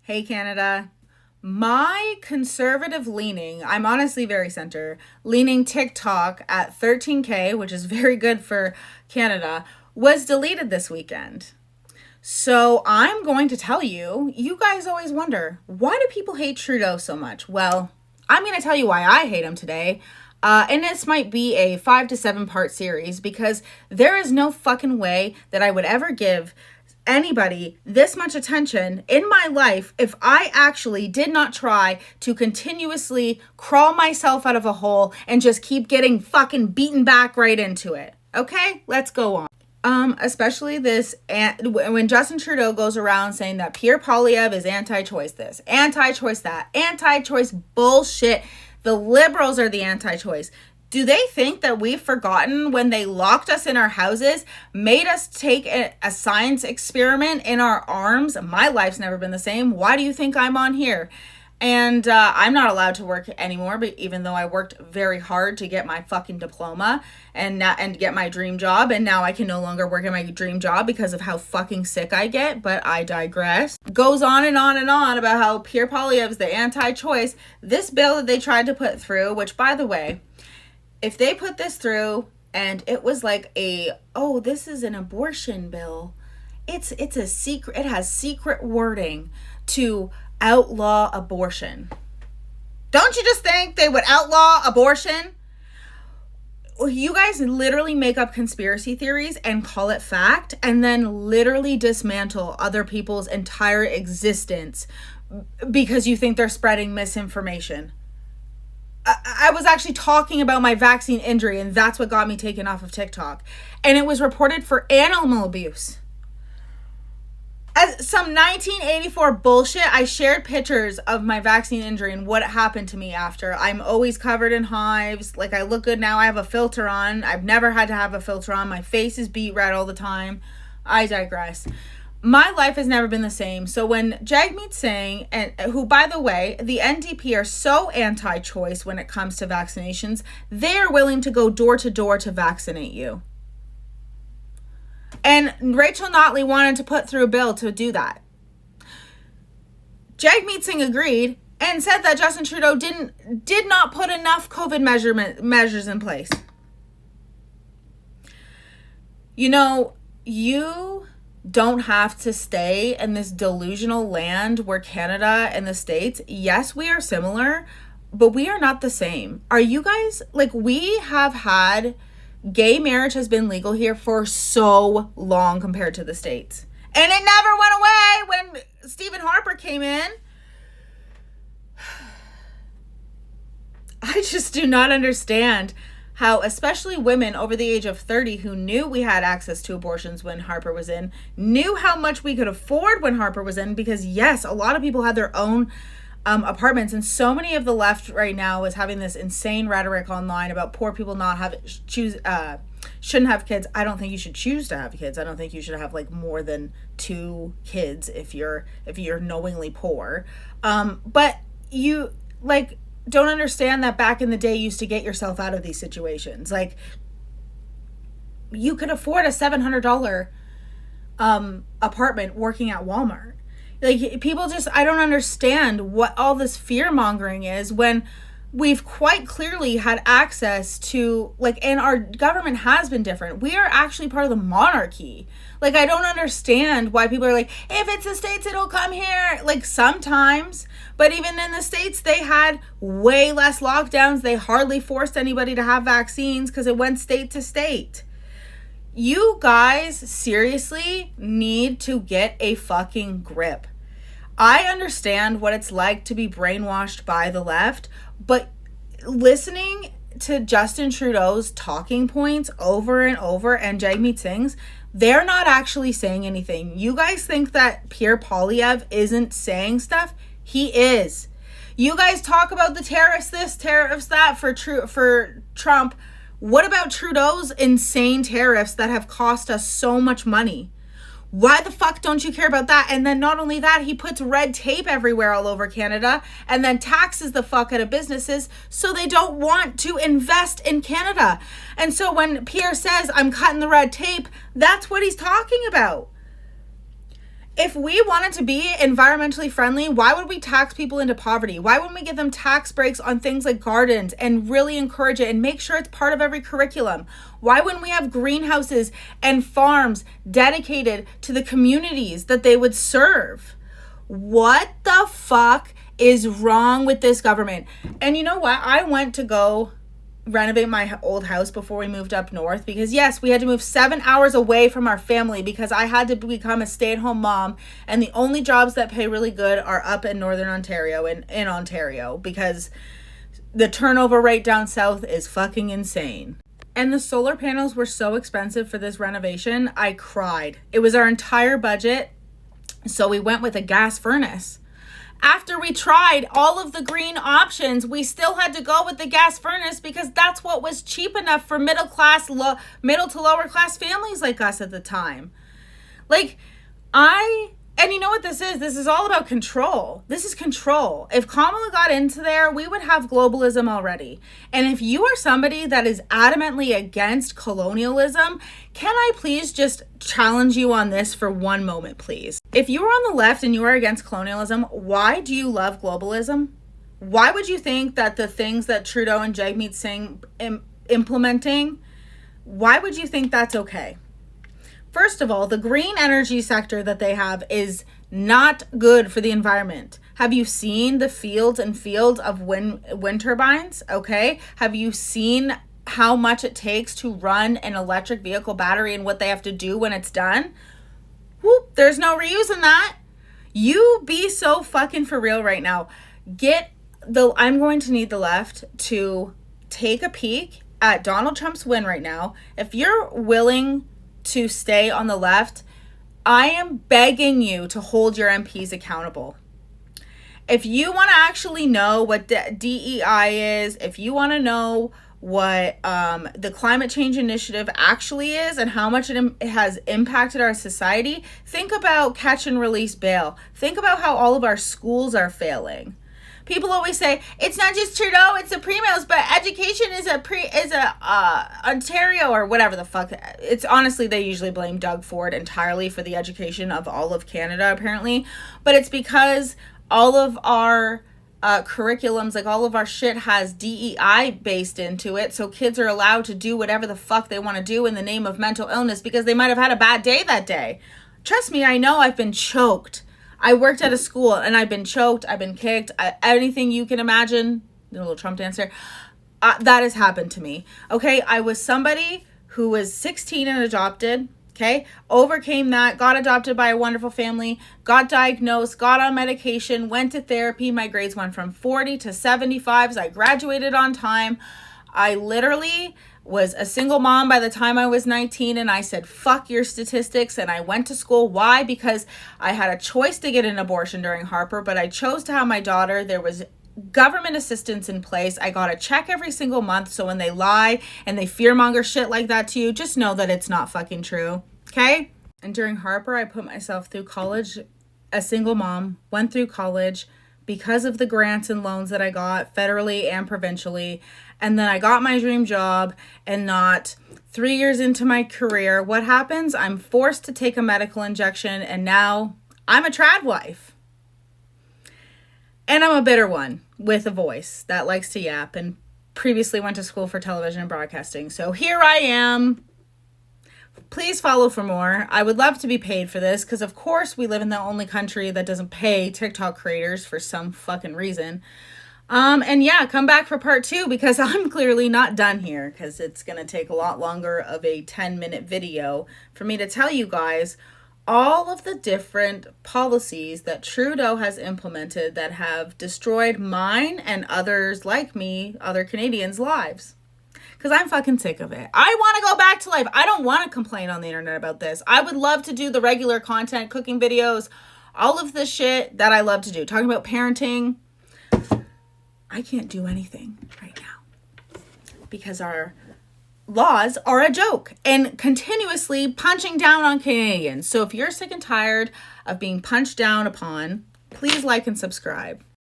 Hey, Canada. My conservative leaning, I'm honestly very center, leaning TikTok at 13K, which is very good for Canada, was deleted this weekend. So I'm going to tell you, you guys always wonder, why do people hate Trudeau so much? Well, I'm going to tell you why I hate him today. And this might be a 5 to 7 part series because there is no fucking way that I would ever give anybody this much attention in my life if I actually did not try to continuously crawl myself out of a hole and just keep getting fucking beaten back right into it. Okay, let's go on. Especially this, when Justin Trudeau goes around saying that Pierre Poilievre is anti-choice this, anti-choice that, anti-choice bullshit. The Liberals are the anti-choice. Do they think that we've forgotten when they locked us in our houses, made us take a science experiment in our arms? My life's never been the same. Why do you think I'm on here? And I'm not allowed to work anymore, but even though I worked very hard to get my fucking diploma and get my dream job, and now I can no longer work at my dream job because of how fucking sick I get, but I digress. Goes on and on and on about how Pierre Poilievre's the anti-choice. This bill that they tried to put through, which, by the way, if they put this through and it was like this is an abortion bill, it's a secret, it has secret wording to outlaw abortion. Don't you just think they would outlaw abortion? You guys literally make up conspiracy theories and call it fact and then literally dismantle other people's entire existence because you think they're spreading misinformation. I was actually talking about my vaccine injury, and that's what got me taken off of TikTok. And it was reported for animal abuse. As some 1984 bullshit, I shared pictures of my vaccine injury and what happened to me after. I'm always covered in hives. Like, I look good now. I have a filter on. I've never had to have a filter on. My face is beet red all the time. I digress. My life has never been the same. So when Jagmeet Singh, and who, by the way, the NDP are so anti-choice when it comes to vaccinations, they are willing to go door to door to vaccinate you. And Rachel Notley wanted to put through a bill to do that. Jagmeet Singh agreed and said that Justin Trudeau did not put enough COVID measures in place. You know, you don't have to stay in this delusional land where Canada and the States, yes, we are similar, but we are not the same. Are you guys, we have had, gay marriage has been legal here for so long compared to the States. And it never went away when Stephen Harper came in. I just do not understand how especially women over the age of 30 who knew we had access to abortions when Harper was in, knew how much we could afford when Harper was in, because yes, a lot of people had their own apartments, and so many of the left right now is having this insane rhetoric online about poor people shouldn't have kids. I don't think you should choose to have kids. I don't think you should have more than 2 kids if you're knowingly poor. But you don't understand that back in the day you used to get yourself out of these situations. You could afford a $700 apartment working at Walmart. People just, I don't understand what all this fear mongering is when we've quite clearly had access to, and our government has been different. We are actually part of the monarchy. I don't understand why people are if it's the States, it'll come here. Sometimes, but even in the States, they had way less lockdowns. They hardly forced anybody to have vaccines because it went state to state. You guys seriously need to get a fucking grip. I understand what it's like to be brainwashed by the left, but listening to Justin Trudeau's talking points over and over and Jagmeet Singh's, they're not actually saying anything. You guys think that Pierre Poilievre isn't saying stuff? He is. You guys talk about the tariffs this, tariffs that for Trump. What about Trudeau's insane tariffs that have cost us so much money? Why the fuck don't you care about that? And then not only that, he puts red tape everywhere all over Canada and then taxes the fuck out of businesses so they don't want to invest in Canada. And so when Pierre says, I'm cutting the red tape, that's what he's talking about. If we wanted to be environmentally friendly, why would we tax people into poverty? Why wouldn't we give them tax breaks on things like gardens and really encourage it and make sure it's part of every curriculum? Why wouldn't we have greenhouses and farms dedicated to the communities that they would serve? What the fuck is wrong with this government? And you know what? I went to go renovate my old house before we moved up north because yes, we had to move 7 hours away from our family because I had to become a stay-at-home mom, and the only jobs that pay really good are up in northern Ontario and in Ontario because the turnover rate down south is fucking insane. And the solar panels were so expensive for this renovation, I cried. It was our entire budget, so we went with a gas furnace. After we tried all of the green options, we still had to go with the gas furnace because that's what was cheap enough for middle to lower class families like us at the time. And you know what this is? This is all about control. This is control. If Kamala got into there, we would have globalism already. And if you are somebody that is adamantly against colonialism, can I please just challenge you on this for one moment, please? If you are on the left and you are against colonialism, why do you love globalism? Why would you think that the things that Trudeau and Jagmeet Singh implementing, why would you think that's okay? First of all, the green energy sector that they have is not good for the environment. Have you seen the fields and fields of wind turbines? Okay. Have you seen how much it takes to run an electric vehicle battery and what they have to do when it's done? Whoop, there's no reusing that. You be so fucking for real right now. I'm going to need the left to take a peek at Donald Trump's win right now. If you're willing to stay on the left, I am begging you to hold your MPs accountable. If you want to actually know what DEI is, if you want to know what the climate change initiative actually is and how much it has impacted our society, think about catch and release bail. Think about how all of our schools are failing. People always say it's not just Trudeau, it's the Primos, but education is Ontario or whatever the fuck. It's honestly, they usually blame Doug Ford entirely for the education of all of Canada apparently, but it's because all of our curriculums, like all of our shit has DEI based into it, so kids are allowed to do whatever the fuck they want to do in the name of mental illness because they might have had a bad day that day. Trust me, I know. I've been choked. I worked at a school and I've been choked, I've been kicked, anything you can imagine, a little Trump dancer, that has happened to me. Okay, I was somebody who was 16 and adopted, okay, overcame that, got adopted by a wonderful family, got diagnosed, got on medication, went to therapy. My grades went from 40 to 75s. I graduated on time. I literally was a single mom by the time I was 19, and I said, fuck your statistics, and I went to school. Why? Because I had a choice to get an abortion during Harper, but I chose to have my daughter. There was government assistance in place. I got a check every single month, so when they lie and they fearmonger shit like that to you, just know that it's not fucking true, okay? And during Harper, I put myself through college, a single mom, went through college because of the grants and loans that I got federally and provincially. And then I got my dream job, and not 3 years into my career, what happens? I'm forced to take a medical injection, and now I'm a trad wife. And I'm a bitter one with a voice that likes to yap and previously went to school for television and broadcasting. So here I am. Please follow for more. I would love to be paid for this because, of course, we live in the only country that doesn't pay TikTok creators for some fucking reason. And yeah, come back for part 2 because I'm clearly not done here because it's going to take a lot longer of a 10-minute video for me to tell you guys all of the different policies that Trudeau has implemented that have destroyed mine and others like me, other Canadians' lives. Because I'm fucking sick of it. I want to go back to life. I don't want to complain on the internet about this. I would love to do the regular content, cooking videos, all of the shit that I love to do. Talking about parenting. I can't do anything right now because our laws are a joke and continuously punching down on Canadians. So if you're sick and tired of being punched down upon, please like and subscribe.